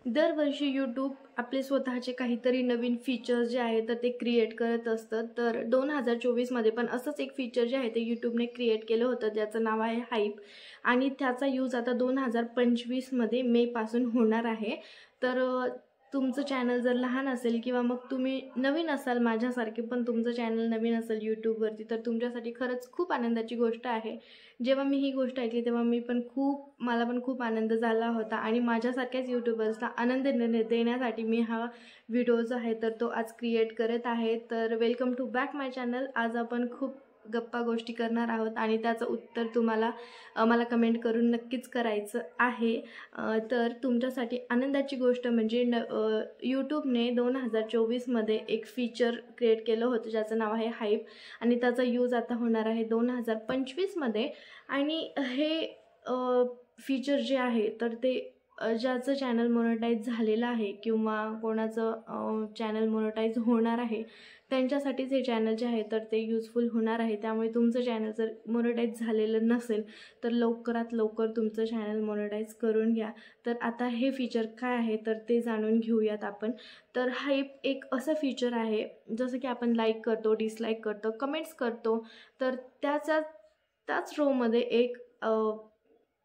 दरवर्षी यूट्यूब आपले स्वतःचे काहीतरी नवीन फीचर्स जे आहेत तर ते क्रिएट करत असतं। तर 2024 मध्ये पण असंच एक फीचर जे आहे ते यूट्यूबने क्रिएट केलं होतं, ज्याचं नाव आहे हाईप। आणि त्याचा यूज आता 2025 मध्ये मे पासून होणार आहे। तर तुमचं चॅनल जर लहान असेल किंवा मग तुम्ही नवीन असाल माझ्यासारखे, पण तुमचं चॅनल नवीन असेल यूट्यूबवरती, तर तुमच्यासाठी खरंच खूप आनंदाची गोष्ट आहे। जेव्हा मी ही गोष्ट ऐकली तेव्हा मला पण खूप आनंद झाला होता आणि माझ्यासारख्याच यूट्यूबर्सला आनंद देण्यासाठी मी हा व्हिडिओ जो आहे तर तो आज क्रिएट करत आहे। तर welcome to back my channel. आज आपण खूप गप्पा गोष्टी करणार आहोत आणि त्याचं उत्तर तुम्हाला मला कमेंट करून नक्कीच करायचं आहे। तर तुमच्यासाठी आनंदाची गोष्ट म्हणजे यूट्यूबने 2024 मध्ये एक फीचर क्रिएट केलं होतं ज्याचं नाव आहे हाईप आणि त्याचा यूज आता होणार आहे 2025 मध्ये। आणि हे फीचर जे आहे तर ते ज्याचं चॅनल मोनेटाईज झालेलं आहे किंवा कोणाचं चॅनल मोनेटाईज होणार आहे त्यांच्यासाठीच हे चॅनल जे आहे तर ते यूजफुल होणार आहे। त्यामुळे तुमचं चॅनल जर मोनेटाईज झालेलं नसेल तर लवकरात लवकर तुमचं चॅनल मोनेटाईज करून घ्या। तर आता हे फीचर काय आहे तर ते जाणून घेऊयात आपण। तर हाईप एक असं फीचर आहे जसं की आपण लाईक करतो, डिसलाईक करतो, कमेंट्स करतो, तर त्याच रोमध्ये एक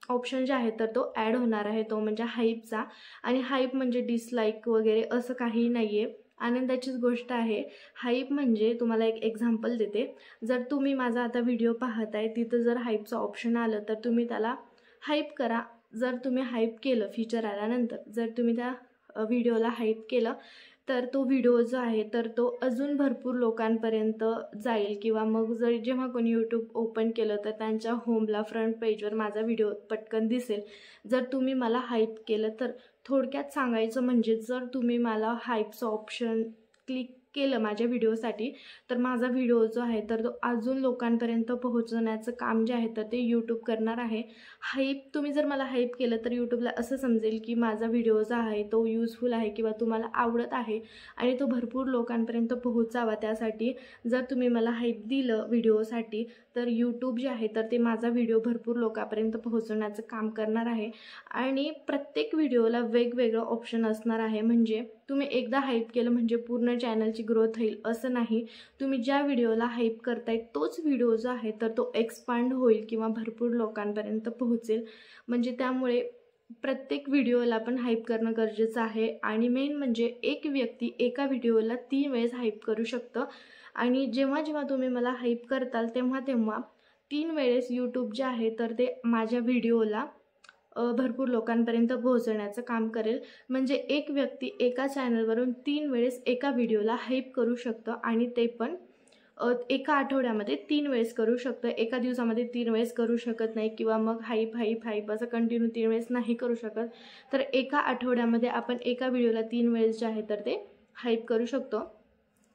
ऑप्शन जे आहे तर तो ॲड होणार आहे, तो म्हणजे हाईपचा। आणि हाईप म्हणजे डिसलाईक वगैरे असं काही नाही आहे, आनंदाचीच गोष्ट आहे। हाईप म्हणजे तुम्हाला एक एक्झाम्पल देते। जर तुम्ही माझा आता व्हिडिओ पाहत आहे, तिथं जर हाईपचं ऑप्शन आलं तर तुम्ही त्याला हाईप करा। जर तुम्ही हाईप केलं, फीचर आल्यानंतर जर तुम्ही त्या व्हिडिओला हाईप केलं तर तो व्हिडिओ जो आहे तर तो अजून भरपूर लोकांपर्यंत जाईल किंवा मग जर जेव्हा कोणी यूट्यूब ओपन केलं तर त्यांच्या होमला फ्रंट पेजवर माझा व्हिडिओ पटकन दिसेल जर तुम्ही मला हाईप केलं तर। थोडक्यात सांगायचं म्हणजे जर तुम्ही मला हाईपचं ऑप्शन क्लिक केलं माझ्या व्हिडिओसाठी तर माझा व्हिडिओ जो आहे तर तो अजून लोकांपर्यंत पोहोचवण्याचं काम जे आहे तर ते यूट्यूब करणार आहे। तुम्ही जर मला हाईप केलं तर यूट्यूबला असं समजेल की माझा व्हिडिओ जो आहे तो यूजफुल आहे किंवा तुम्हाला आवडत आहे आणि तो भरपूर लोकांपर्यंत पोहोचावा। त्यासाठी जर तुम्ही मला हाईप दिलं व्हिडिओसाठी तर यूट्यूब जे आहे तर ते माझा व्हिडिओ भरपूर लोकांपर्यंत पोहोचवण्याचं काम करणार आहे। आणि प्रत्येक व्हिडिओला वेगवेगळं ऑप्शन असणार आहे, म्हणजे तुम्ही एकदा हाईप केलं म्हणजे पूर्ण चॅनलची ग्रोथ होईल असं नाही। तुम्ही ज्या व्हिडिओला हाईप करताय तोच व्हिडिओ जो आहे तर तो एक्सपांड होईल किंवा भरपूर लोकांपर्यंत पोहोचेल। म्हणजे त्यामुळे प्रत्येक व्हिडिओला आपण हाईप करणं गरजेचं आहे। आणि मेन म्हणजे एक व्यक्ती एका व्हिडिओला 3 वेळेस हाईप करू शकतं आणि जेव्हा जेव्हा तुम्ही मला हाईप करताल तेव्हा 3 वेळेस यूट्यूब जे आहे तर ते माझ्या व्हिडिओला भरपूर लोकांपर्यंत पोहोचवण्याचं काम करेल। म्हणजे एक व्यक्ती एका चॅनलवरून 3 वेळेस एका व्हिडिओला हाईप करू शकतं आणि ते पण एका आठवड्यामध्ये 3 वेळेस करू शकतं। एका दिवसामध्ये 3 वेळेस करू शकत नाही किंवा मग हाईप हाईप हाईप असं कंटिन्यू 3 वेळेस नाही करू शकत। तर एका आठवड्यामध्ये आपण एका व्हिडिओला 3 वेळेस जे आहे तर ते हाईप करू शकतो।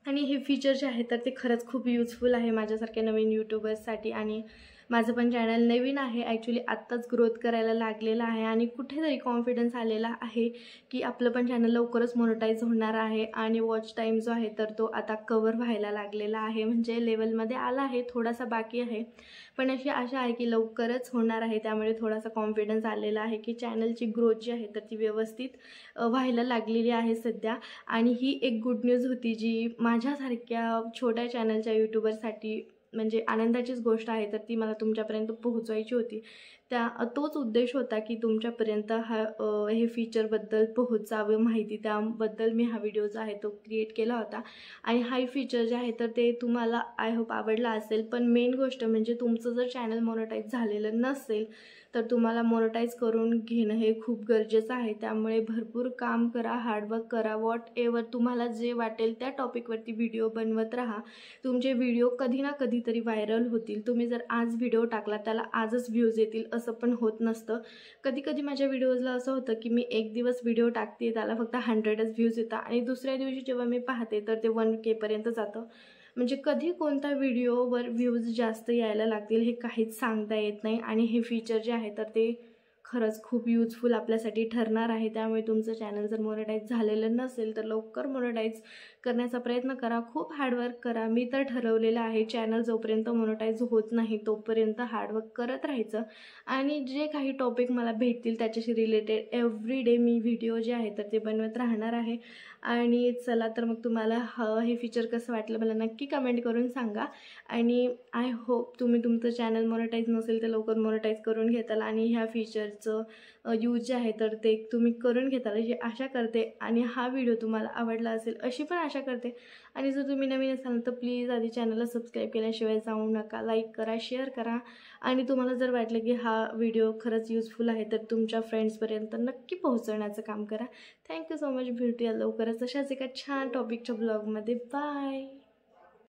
आणि हे फीचर जे आहे तर ते खरंच खूप यूजफुल आहे माझ्यासारख्या नवीन यूट्यूबर्ससाठी। आणि माझं पण चॅनल नवीन आहे, ॲक्च्युली आत्ताच ग्रोथ करायला लागलेलं आहे आणि कुठेतरी कॉन्फिडन्स आलेला आहे की आपलं पण चॅनल लवकरच मोनेटाईज होणार आहे। आणि वॉच टाईम जो आहे तर तो आता कवर व्हायला लागलेला आहे, म्हणजे लेवलमध्ये आला आहे, थोडासा बाकी आहे पण अशी आशा आहे की लवकरच होणार आहे। त्यामुळे थोडासा कॉन्फिडन्स आलेला आहे की चॅनलची ग्रोथ जी आहे तर ती व्यवस्थित व्हायला लागलेली आहे सध्या। आणि ही एक गुड न्यूज होती जी माझ्यासारख्या छोट्या चॅनलच्या यूट्यूबरसाठी म्हणजे आनंदाचीच गोष्ट आहे, तर ती मला तुमच्यापर्यंत पोहोचवायची होती। तोच उद्देश होता की तुमच्यापर्यंत हे फीचरबद्दल पोहोचावं माहिती, त्याबद्दल मी हा व्हिडिओ जो आहे तो क्रिएट केला होता। आणि हा फीचर जे आहे तर ते तुम्हाला आय होप आवडला असेल। पण मेन गोष्ट म्हणजे तुमचं जर चॅनल मोनेटाईज झालेलं नसेल तर तुम्हाला मोनेटाईज करून घेणं हे खूप गरजेचं आहे। त्यामुळे भरपूर काम करा, हार्डवर्क करा, व्हॉटएव्हर तुम्हाला जे वाटेल त्या टॉपिकवरती व्हिडिओ बनवत राहा। तुमचे व्हिडिओ कधी ना कधीतरी व्हायरल होतील। तुम्ही जर आज व्हिडिओ टाकला त्याला आजच व्ह्यूज येतील असं पण होत नसतं। कधी कधी माझ्या व्हिडिओजला असं होतं की मी एक दिवस व्हिडिओ टाकते त्याला फक्त 100च व्ह्यूज येतात आणि दुसऱ्या दिवशी जेव्हा मी पाहते तर ते 1K पर्यंत जातं। म्हणजे कधी कोणत्या व्हिडिओवर व्ह्यूज जास्त यायला लागतील हे काहीच सांगता येत नाही। आणि हे फीचर जे आहे तर ते खरंच खूप युजफुल आपल्यासाठी ठरणार आहे. त्यामुळे तुमचं चॅनल जर मोनेटाईज झालेलं नसेल तर लवकर मोनेटाईज करण्याचा प्रयत्न करा. खूप हार्डवर्क करा. मी तर ठरवलेलं आहे चॅनल जोपर्यंत मोनेटाईज होत नाही तोपर्यंत हार्डवर्क करत राहायचं आणि जे काही टॉपिक मला भेटतील त्याच्याशी रिलेटेड एव्हरी डे मी व्हिडिओ जे आहे तर ते बनवत राहणार आहे. आणि चला तर मग तुम्हाला हे फीचर कसं वाटलं मला नक्की कमेंट करून सांगा. आणि आय होप तुम्ही तुमचं चॅनल मोनेटाईज नसेल तर लवकर मोनेटाईज करून घेताल आणि ह्या फीचरचं यूज जे आहे तर ते तुम्ही करून घेताल अशी आशा करते. आणि हा व्हिडिओ तुम्हाला आवडला असेल अशी पण आशा करते. आणि जर तुम्ही नवीन असाल तर प्लीज आधी चॅनलला सबस्क्राईब केल्याशिवाय जाऊ नका. लाईक करा, शेअर करा. आणि तुम्हाला जर वाटलं की हा व्हिडिओ खरंच युजफुल आहे तर तुमच्या फ्रेंड्सपर्यंत नक्की पोहोचवण्याचं काम करा. Thank you so much. भेटूया लवकरच अशाच एका छान टॉपिकच्या ब्लॉगमध्ये. बाय.